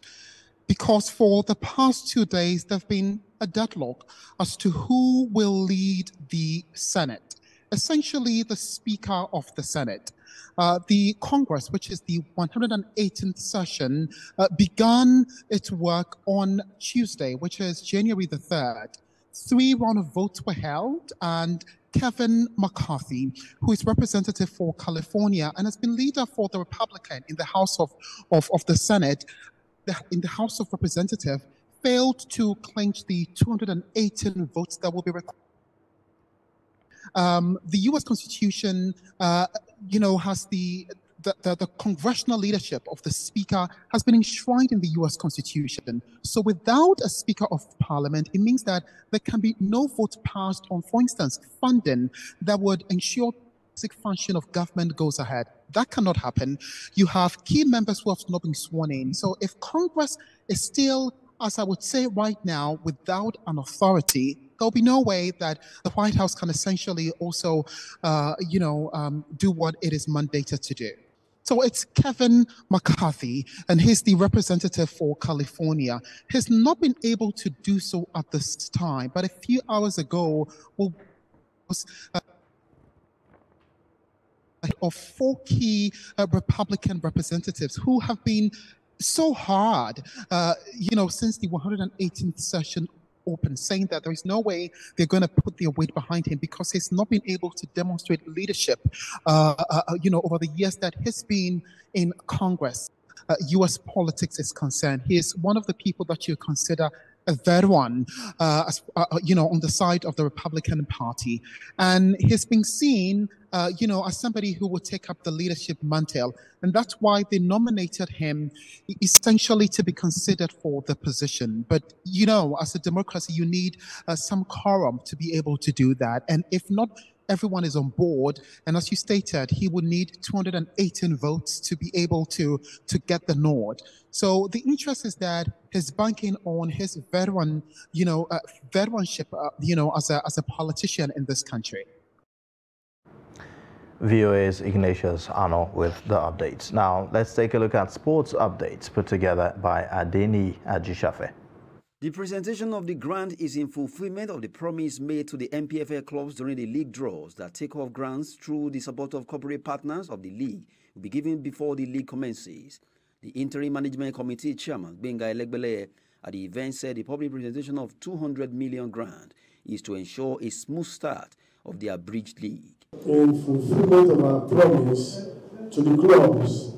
because for the past 2 days, there's been a deadlock as to who will lead the Senate, essentially the Speaker of the Senate. The Congress, which is the 118th session, began its work on Tuesday, which is January the 3rd. 3 rounds of votes were held, and Kevin McCarthy, who is representative for California and has been leader for the Republican in the House of the Senate, in the House of Representatives, failed to clinch the 218 votes that will be required. The U.S. Constitution, has the congressional leadership of the Speaker has been enshrined in the U.S. Constitution. So without a Speaker of Parliament, it means that there can be no vote passed on, for instance, funding that would ensure basic function of government goes ahead. That cannot happen. You have key members who have not been sworn in. So if Congress is still, as I would say right now, without an authority, there'll be no way that the White House can essentially also, do what it is mandated to do. So it's Kevin McCarthy, and he's the representative for California. He's not been able to do so at this time, but a few hours ago, of 4 key Republican representatives who have been so hard, since the 118th session open, saying that there is no way they're going to put their weight behind him because he's not been able to demonstrate leadership, over the years that he's been in Congress. U.S. politics is concerned. He is one of the people that you consider a veteran, on the side of the Republican Party. And he's been seen, as somebody who would take up the leadership mantle. And that's why they nominated him essentially to be considered for the position. But, as a democracy, you need some quorum to be able to do that. And if not, everyone is on board, and as you stated, he would need 218 votes to be able to get the nod. So the interest is that he's banking on his veteranship, as a politician in this country. VOA's Ignatius Arno with the updates. Now, let's take a look at sports updates put together by Adeni Ajishafe. The presentation of the grant is in fulfillment of the promise made to the MPFL clubs during the league draws that take-off grants through the support of corporate partners of the league will be given before the league commences. The interim management committee chairman, Benga Elegbele, at the event said the public presentation of 200 million grant is to ensure a smooth start of the abridged league. In fulfillment of our promise to the clubs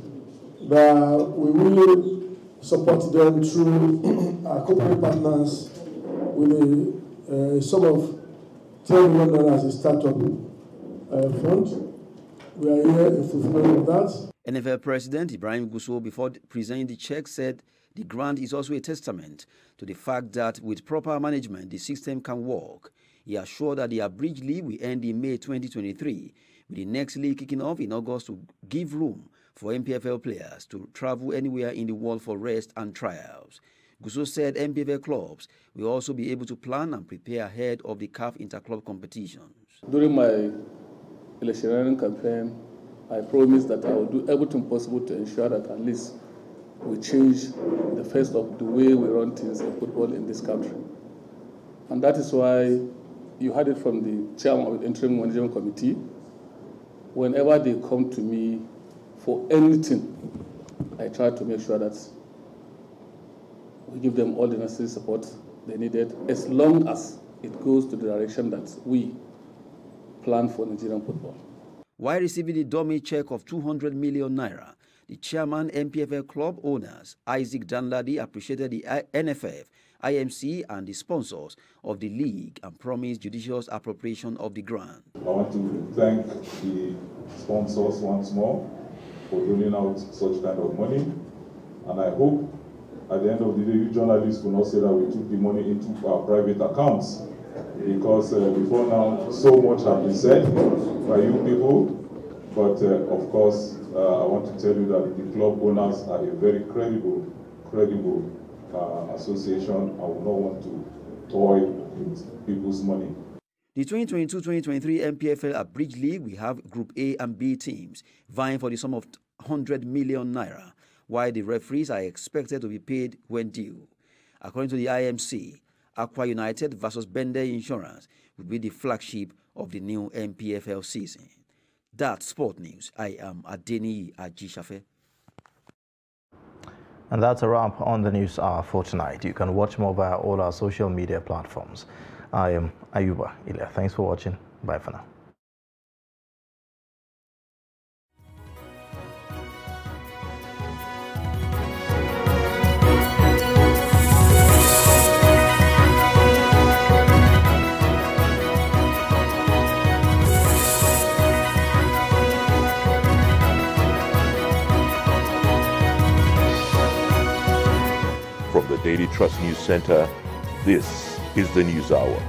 that we will support them through our corporate partners with a sum of 10 million as a startup fund. We are here in fulfillment of that. NFL President Ibrahim Gusau, before presenting the check, said the grant is also a testament to the fact that with proper management, the system can work. He assured that the abridged league will end in May 2023, with the next league kicking off in August to give room for MPFL players to travel anywhere in the world for rest and trials. Gusau said MPFL clubs will also be able to plan and prepare ahead of the CAF interclub competitions. During my electioneering campaign, I promised that I will do everything possible to ensure that at least we change the face of the way we run things in football in this country. And that is why you heard it from the chairman of the interim management committee. Whenever they come to me for anything, I try to make sure that we give them all the necessary support they needed, as long as it goes to the direction that we plan for Nigerian football. While receiving the dummy check of 200 million naira, the chairman MPFL club owners, Isaac Danladi, appreciated the NFF, IMC and the sponsors of the league and promised judicious appropriation of the grant. I want to thank the sponsors once more for doling out such kind of money, and I hope at the end of the day, you journalists will not say that we took the money into our private accounts, because before now, so much has been said by you people, but of course, I want to tell you that the club owners are a very credible association. I would not want to toy with people's money. The 2022-2023 MPFL Abridged League will have Group A and B teams vying for the sum of 100 million naira, while the referees are expected to be paid when due. According to the IMC, Aqua United versus Bende Insurance will be the flagship of the new MPFL season. That's Sport News. I am Adeni Ajishafe. And that's a wrap on the News Hour for tonight. You can watch more via all our social media platforms. I am Ayuba Ilya. Thanks for watching. Bye for now. From the Daily Trust News Center, this is the News Hour.